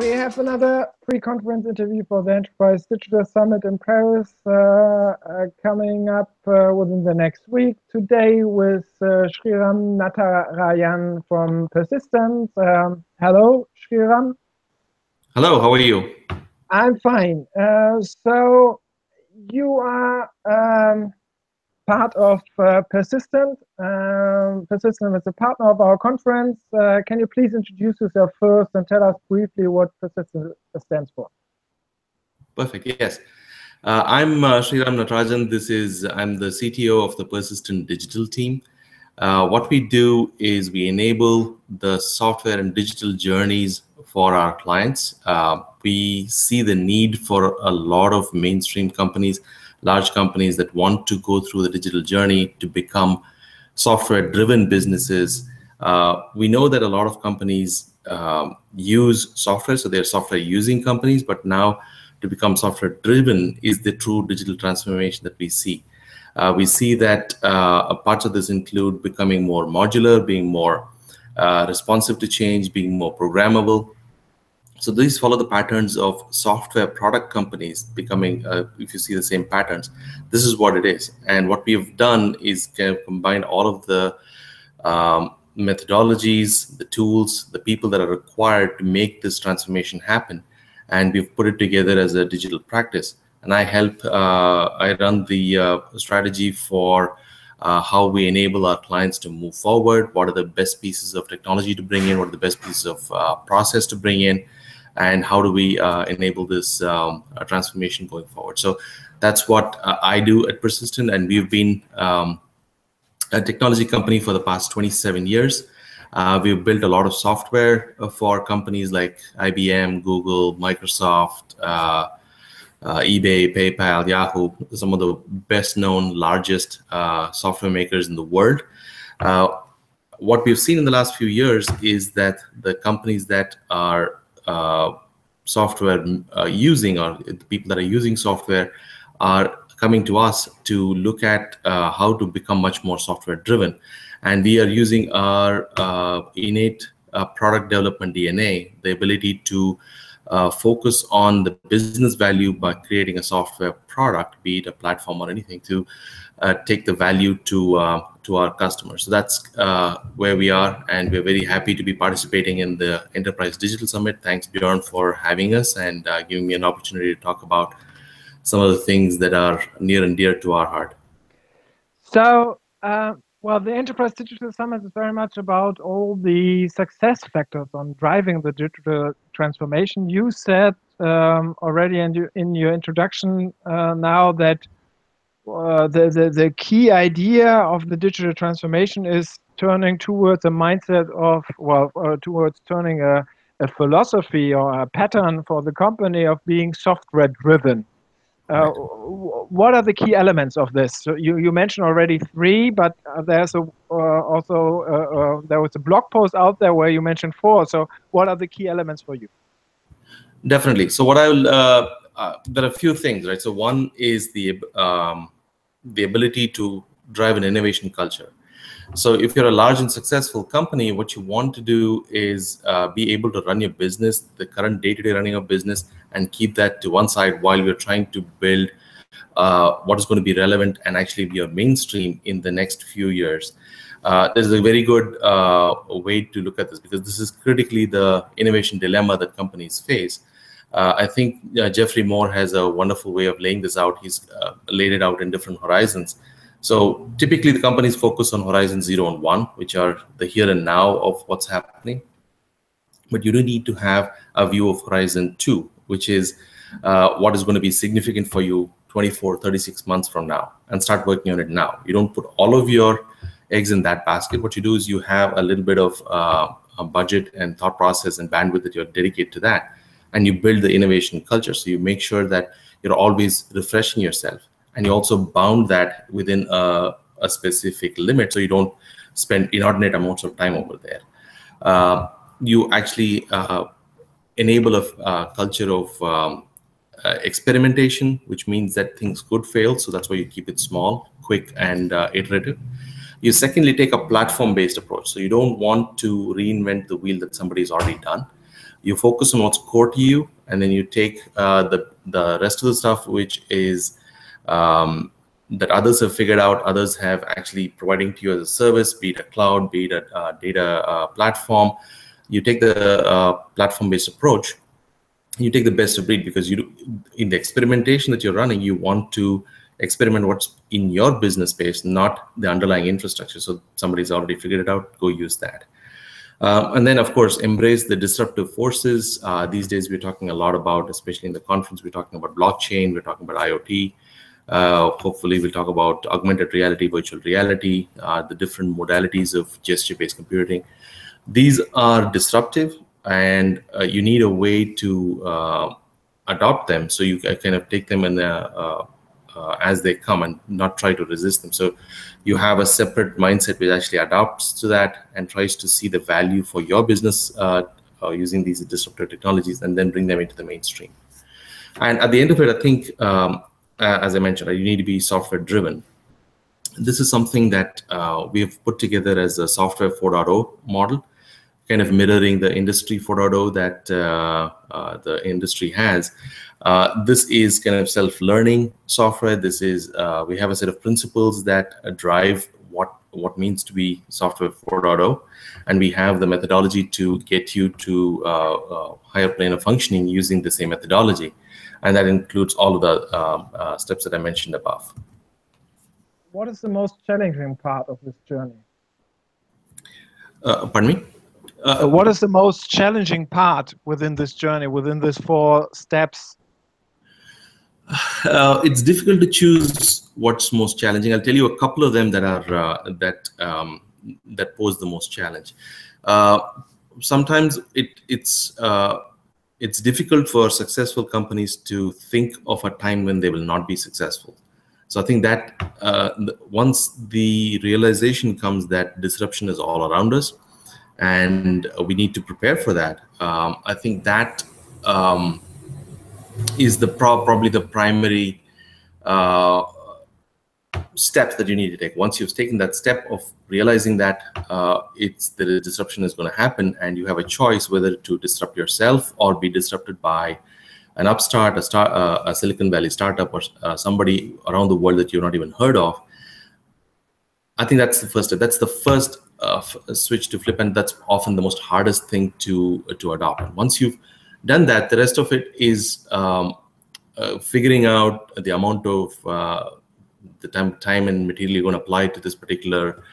we have another pre-conference interview for the Enterprise Digital Summit in Paris coming up within the next week. Today with Shriram Natarajan from Persistent. Hello, Shriram. Hello, how are you? I'm fine. So you are part of Persistent. Persistent is a partner of our conference. Can you please introduce yourself first and tell us briefly what Persistent stands for? Perfect, yes. I'm Shriram Natarajan. I'm the CTO of the Persistent Digital team. What we do is we enable the software and digital journeys for our clients. We see the need for a lot of mainstream companies, large companies that want to go through the digital journey to become software-driven businesses. We know that a lot of companies use software, so they're software-using companies, but now to become software-driven is the true digital transformation that we see. We see that parts of this include becoming more modular, being more responsive to change, being more programmable. So these follow the patterns of software product companies becoming, if you see the same patterns, this is what it is. And what we have done is kind of combine all of the methodologies, the tools, the people that are required to make this transformation happen. And we've put it together as a digital practice. And I run the strategy for how we enable our clients to move forward, what are the best pieces of technology to bring in, what are the best pieces of process to bring in, and how do we enable this transformation going forward. So that's what I do at Persistent, and we've been a technology company for the past 27 years. We've built a lot of software for companies like IBM, Google, Microsoft, eBay, PayPal, Yahoo, some of the best known, largest software makers in the world. What we've seen in the last few years is that the companies that are software using, or the people that are using software, are coming to us to look at how to become much more software driven. And we are using our innate product development DNA, the ability to focus on the business value by creating a software product, be it a platform or anything, to take the value to our customers. So that's where we are, and we're very happy to be participating in the Enterprise Digital Summit. Thanks, Bjorn, for having us and giving me an opportunity to talk about some of the things that are near and dear to our heart. So, well, the Enterprise Digital Summit is very much about all the success factors on driving the digital transformation. You said already in your introduction now that the key idea of the digital transformation is turning towards a mindset of, well, towards turning a philosophy or a pattern for the company of being software driven. What are the key elements of this? So you mentioned already three, but there's also there was a blog post out there where you mentioned four. So what are the key elements for you? Definitely. So what I will there are a few things, right? So one is the ability to drive an innovation culture. So if you're a large and successful company, what you want to do is be able to run your business, the current day-to-day running of business, and keep that to one side while we're trying to build what is going to be relevant and actually be your mainstream in the next few years. There's a very good way to look at this, because this is critically the innovation dilemma that companies face. I think Jeffrey Moore has a wonderful way of laying this out. He's laid it out in different horizons. So typically the companies focus on horizon 0 and 1, which are the here and now of what's happening. But you do need to have a view of horizon 2, which is what is going to be significant for you 24, 36 months from now, and start working on it now. You don't put all of your eggs in that basket. What you do is you have a little bit of a budget and thought process and bandwidth that you're dedicated to that, and you build the innovation culture. So you make sure that you're always refreshing yourself, and you also bound that within a specific limit, so you don't spend inordinate amounts of time over there. You actually enable a culture of experimentation, which means that things could fail. So that's why you keep it small, quick, and iterative. You secondly take a platform-based approach. So you don't want to reinvent the wheel that somebody's already done. You focus on what's core to you, and then you take the rest of the stuff which is that others have figured out, others have actually providing to you as a service, be it a cloud, be it a data platform. You take the platform-based approach. You take the best of breed, because in the experimentation that you're running, you want to experiment what's in your business space, not the underlying infrastructure. So somebody's already figured it out, go use that. And then, of course, embrace the disruptive forces. These days, we're talking a lot about, especially in the conference, we're talking about blockchain, we're talking about IoT. Hopefully, we'll talk about augmented reality, virtual reality, the different modalities of gesture-based computing. These are disruptive, and you need a way to adopt them, so you kind of take them in as they come and not try to resist them. So you have a separate mindset which actually adapts to that and tries to see the value for your business using these disruptive technologies, and then bring them into the mainstream. And at the end of it, I think, as I mentioned, you need to be software driven. This is something that we've put together as a software 4.0 model, kind of mirroring the industry 4.0 that the industry has. This is kind of self-learning software. This is we have a set of principles that drive what means to be software 4.0, and we have the methodology to get you to higher plane of functioning using the same methodology, and that includes all of the steps that I mentioned above. What is the most challenging part of this journey? Pardon me? What is the most challenging part within this journey, within these 4 steps? It's difficult to choose what's most challenging. I'll tell you a couple of them that are that pose the most challenge. Sometimes it's difficult for successful companies to think of a time when they will not be successful. So I think that once the realization comes that disruption is all around us, and we need to prepare for that, I think that is probably the primary steps that you need to take. Once you've taken that step of realizing that the disruption is going to happen, and you have a choice whether to disrupt yourself or be disrupted by an upstart, a Silicon Valley startup, or somebody around the world that you've not even heard of, I think that's the first step. That's the first switch to flip, and that's often the most hardest thing to adopt. And once you've done that, the rest of it is figuring out the amount of the time and material you're going to apply to this particular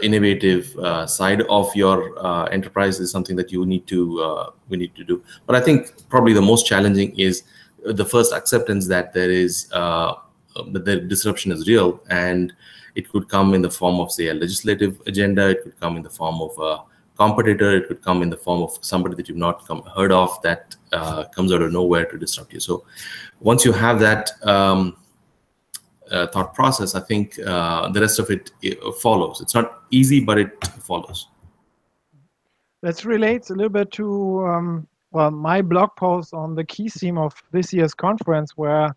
innovative side of your enterprise is something that we need to do. But I think probably the most challenging is the first acceptance that there is that the disruption is real, and it could come in the form of, say, a legislative agenda. It could come in the form of a competitor. It could come in the form of somebody that you've not heard of that comes out of nowhere to disrupt you. So once you have that thought process, I think the rest of it follows. It's not easy, but it follows. That relates a little bit to well, my blog post on the key theme of this year's conference, where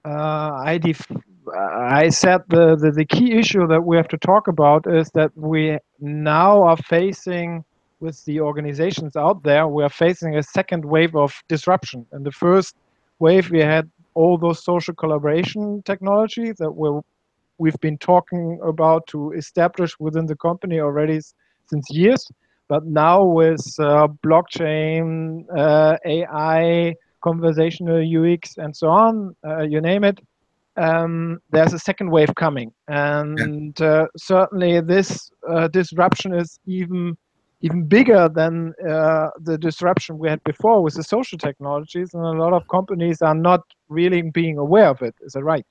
I said the key issue that we have to talk about is that we now are facing, with the organizations out there, we are facing a second wave of disruption. In the first wave, we had all those social collaboration technologies that we've been talking about to establish within the company already since years. But now with blockchain, AI, conversational UX, and so on, you name it, there's a second wave coming. And certainly this disruption is even bigger than the disruption we had before with the social technologies, and a lot of companies are not really being aware of it. Is that right?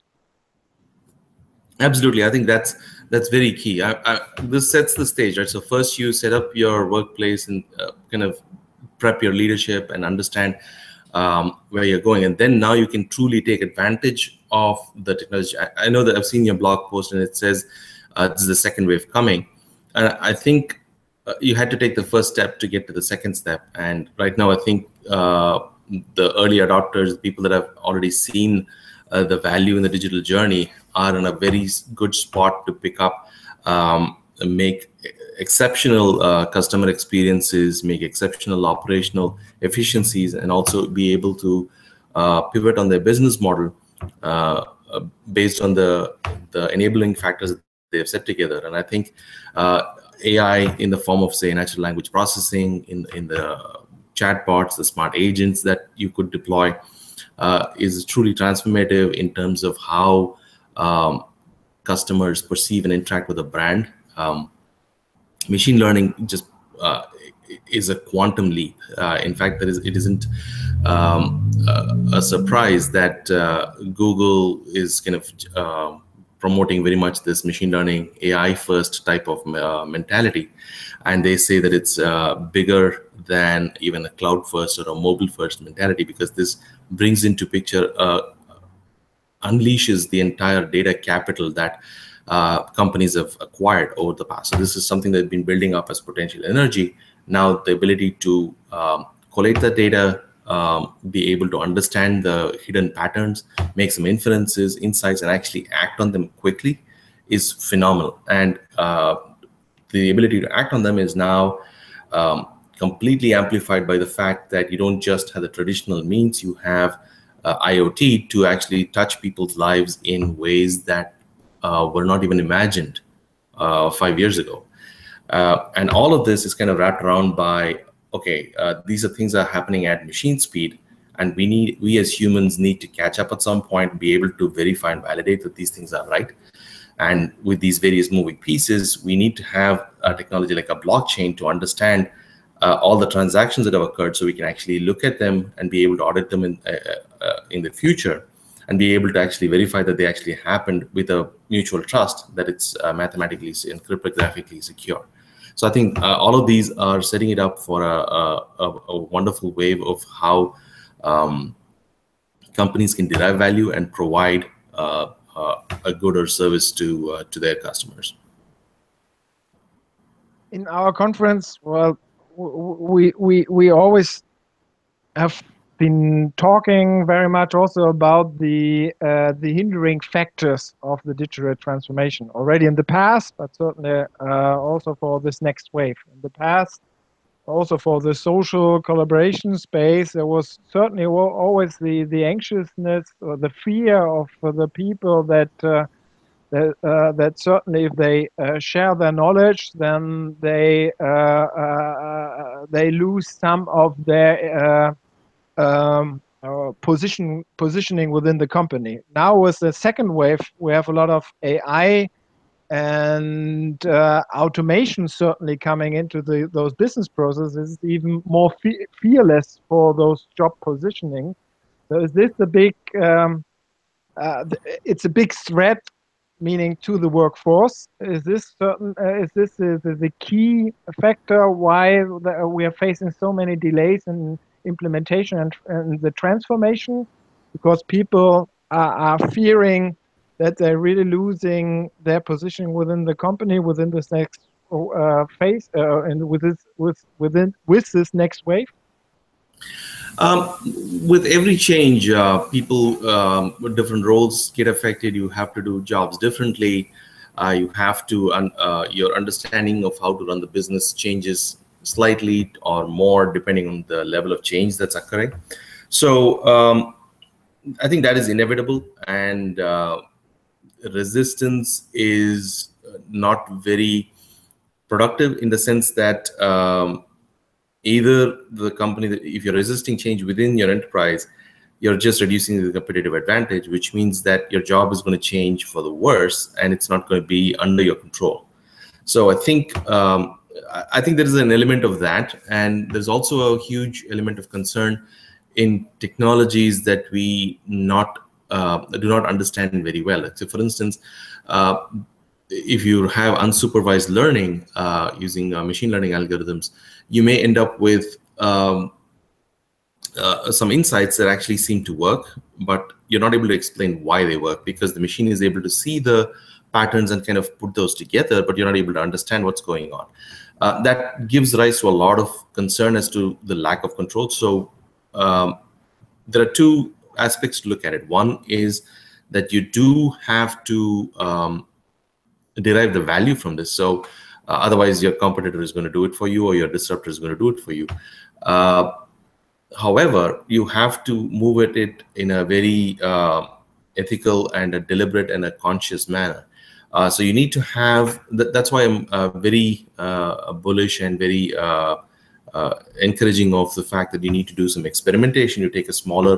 Absolutely. I think that's very key. This sets the stage, right? So first you set up your workplace and kind of prep your leadership and understand where you're going, and then now you can truly take advantage of the technology. I know that I've seen your blog post, and it says this is the second wave coming, and I think you had to take the first step to get to the second step. And right now, I think the early adopters, people that have already seen the value in the digital journey, are in a very good spot to pick up make exceptional customer experiences, make exceptional operational efficiencies, and also be able to pivot on their business model uh, based on the enabling factors that they have set together. And I think AI in the form of, say, natural language processing, in the chatbots, the smart agents that you could deploy, is truly transformative in terms of how customers perceive and interact with a brand. Machine learning just uh, is a quantum leap. In fact, it isn't a surprise that Google is kind of promoting very much this machine learning AI first type of mentality, and they say that it's bigger than even a cloud first or a mobile first mentality, because this brings into picture unleashes the entire data capital that companies have acquired over the past. So this is something that's been building up as potential energy. Now the ability to collate the data, be able to understand the hidden patterns, make some inferences, insights, and actually act on them quickly is phenomenal. And the ability to act on them is now completely amplified by the fact that you don't just have the traditional means, you have IoT to actually touch people's lives in ways that were not even imagined 5 years ago. And all of this is kind of wrapped around by, okay, these are things that are happening at machine speed, and we as humans need to catch up at some point, be able to verify and validate that these things are right. And with these various moving pieces, we need to have a technology like a blockchain to understand all the transactions that have occurred, so we can actually look at them and be able to audit them in the future, and be able to actually verify that they actually happened with a mutual trust that it's mathematically and cryptographically secure. So I think all of these are setting it up for a wonderful wave of how companies can derive value and provide a good or service to their customers. In our conference, well, we always have been talking very much also about the hindering factors of the digital transformation already in the past, but certainly also for this next wave. In the past, also for the social collaboration space, there was certainly always the anxiousness or the fear of the people that that certainly if they share their knowledge, then they lose some of their positioning within the company. Now with the second wave, we have a lot of AI and automation certainly coming into those business processes, even more fearless for those job positioning. So is this the big? It's a big threat, meaning to the workforce. Is this certain? Is this the key factor why we are facing so many delays in implementation and the transformation? Because people are fearing that they're really losing their position within the company within this next phase, and with this next wave. Um, with every change, people with different roles get affected. You have to do jobs differently. You have to, your understanding of how to run the business changes slightly or more depending on the level of change that's occurring. So I think that is inevitable, and resistance is not very productive in the sense that either the company, that if you're resisting change within your enterprise, you're just reducing the competitive advantage, which means that your job is going to change for the worse, and it's not going to be under your control. So I think there is an element of that, and there's also a huge element of concern in technologies that we do not understand very well. So, for instance, if you have unsupervised learning using machine learning algorithms, you may end up with some insights that actually seem to work, but you're not able to explain why they work, because the machine is able to see the patterns and kind of put those together, but you're not able to understand what's going on. That gives rise to a lot of concern as to the lack of control. So there are two aspects to look at it. One is that you do have to derive the value from this. So Otherwise, your competitor is going to do it for you, or your disruptor is going to do it for you. Uh, However, you have to move at it in a very ethical and a deliberate and a conscious manner. So you need to have that's why I'm very bullish and very encouraging of the fact that you need to do some experimentation. You take a smaller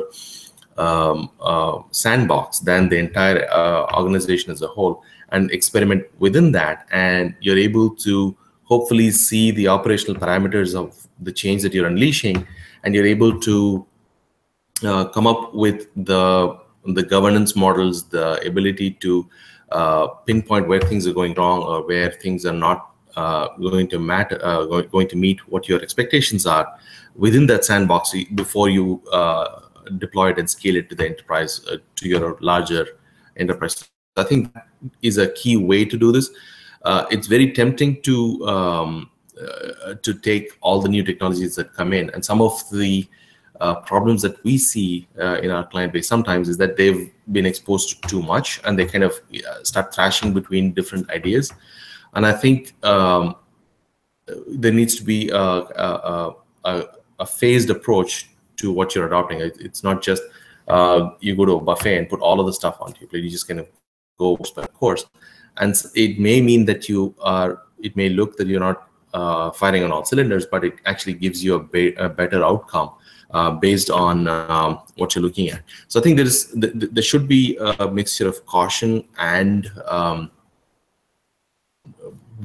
sandbox than the entire organization as a whole, and experiment within that, and you're able to hopefully see the operational parameters of the change that you're unleashing, and you're able to come up with the governance models, the ability to pinpoint where things are going wrong or where things are not going to matter, going to meet what your expectations are within that sandbox before you deploy it and scale it to the enterprise, to your larger enterprise. So I think that is a key way to do this. It's very tempting to take all the new technologies that come in, and some of the problems that we see in our client base sometimes is that they've been exposed to too much, and they kind of start thrashing between different ideas. And I think there needs to be a phased approach to what you're adopting. It's not just you go to a buffet and put all of the stuff onto your plate. You just kind of go course by course, and it may mean that it may look that you're not firing on all cylinders, but it actually gives you a better outcome based on what you're looking at. So I think there should be a mixture of caution and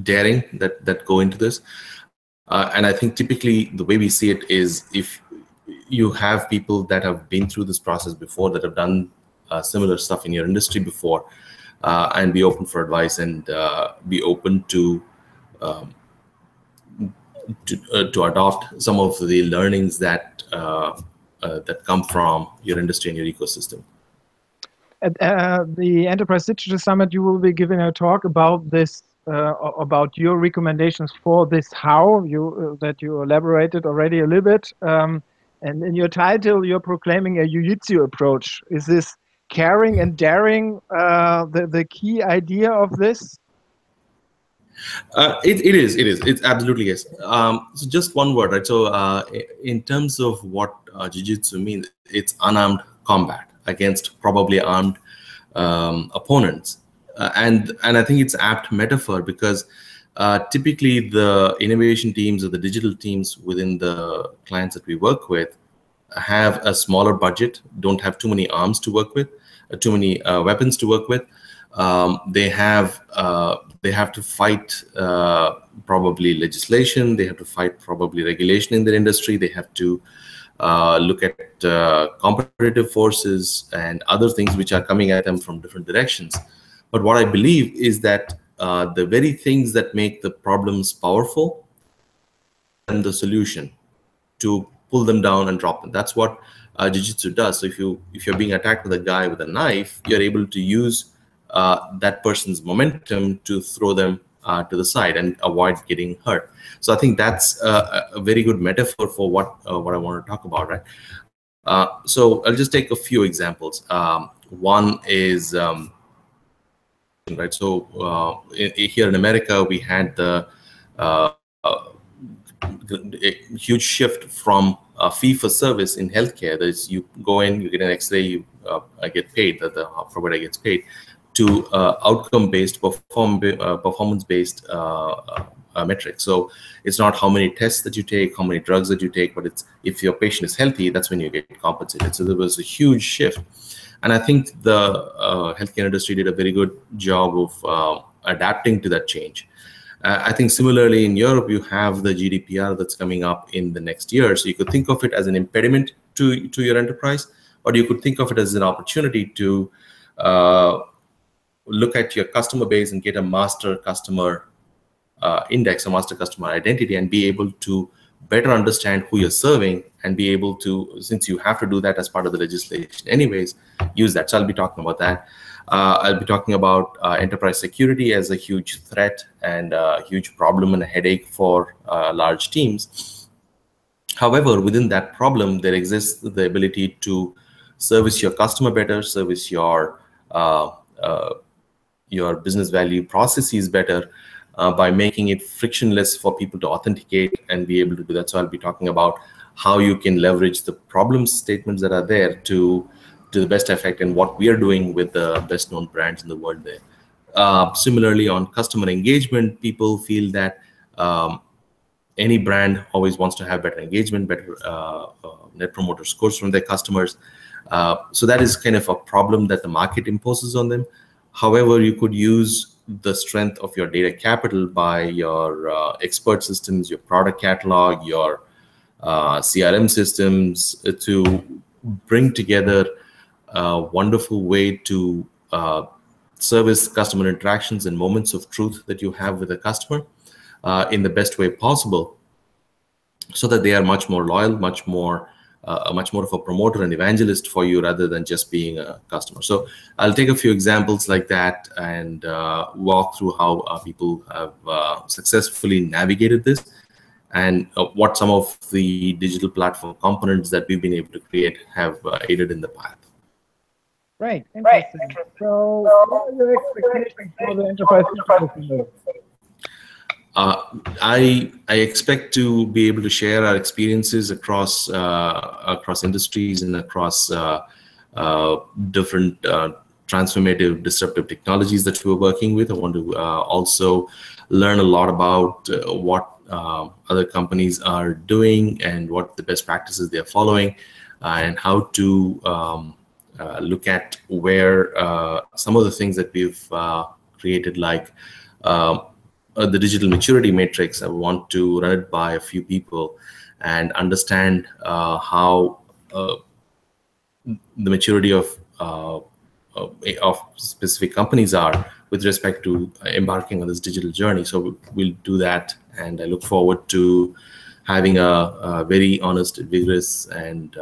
daring that go into this. And I think typically the way we see it is, if you have people that have been through this process before, that have done similar stuff in your industry before, and be open for advice, and be open to adopt some of the learnings that come from your industry and your ecosystem. At the Enterprise Digital Summit, you will be giving a talk about this, about your recommendations for this how that you elaborated already a little bit. And in your title, you're proclaiming a jiu-jitsu approach. Is this caring and daring the key idea of this? It is. It absolutely is. So just one word, right? So in terms of what jiu-jitsu means, it's unarmed combat against probably armed opponents, and I think it's apt metaphor, because typically the innovation teams or the digital teams within the clients that we work with have a smaller budget, don't have too many arms to work with, too many weapons to work with. They have to fight probably legislation. They have to fight probably regulation in their industry. They have to look at competitive forces and other things which are coming at them from different directions. But what I believe is that the very things that make the problems powerful and the solution to pull them down and drop them. That's what jiu-jitsu does. So if you're being attacked with a guy with a knife, you're able to use that person's momentum to throw them to the side and avoid getting hurt. So I think that's a very good metaphor for what I want to talk about, right? So I'll just take a few examples. One is right. So here in America, we had the a huge shift from fee for service in healthcare. There's, you go in, you get an X-ray, you get paid, that the provider gets paid, to outcome-based, performance-based metrics. So it's not how many tests that you take, how many drugs that you take, but it's if your patient is healthy, that's when you get compensated. So there was a huge shift. And I think the healthcare industry did a very good job of adapting to that change. I think similarly in Europe, you have the GDPR that's coming up in the next year. So you could think of it as an impediment to your enterprise, or you could think of it as an opportunity to look at your customer base and get a master customer index, a master customer identity, and be able to better understand who you're serving, and be able to, since you have to do that as part of the legislation anyways, use that. So I'll be talking about that. I'll be talking about enterprise security as a huge threat and a huge problem and a headache for large teams. However, within that problem, there exists the ability to service your customer better, service your business value processes better, by making it frictionless for people to authenticate and be able to do that. So I'll be talking about how you can leverage the problem statements that are there to the best effect, and what we are doing with the best known brands in the world there. Similarly, on customer engagement, people feel that any brand always wants to have better engagement, better net promoter scores from their customers. So that is kind of a problem that the market imposes on them. However, you could use the strength of your data capital by your expert systems, your product catalog, your CRM systems to bring together a wonderful way to service customer interactions and moments of truth that you have with a customer in the best way possible, so that they are much more loyal, much more of a promoter and evangelist for you rather than just being a customer. So I'll take a few examples like that and walk through how people have successfully navigated this, and what some of the digital platform components that we've been able to create have aided in the path. Right, interesting. So what are your expectations for the enterprise digital? I expect to be able to share our experiences across industries and across different transformative, disruptive technologies that we're working with. I want to also learn a lot about what other companies are doing and what the best practices they are following, and how to look at where some of the things that we've created, like the digital maturity matrix. I want to run it by a few people and understand how the maturity of specific companies are with respect to embarking on this digital journey. So we'll do that, and I look forward to having a very honest, vigorous, and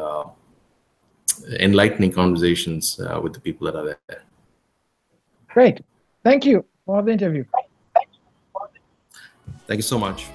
enlightening conversations with the people that are there. Great. Thank you for the interview. Thank you so much.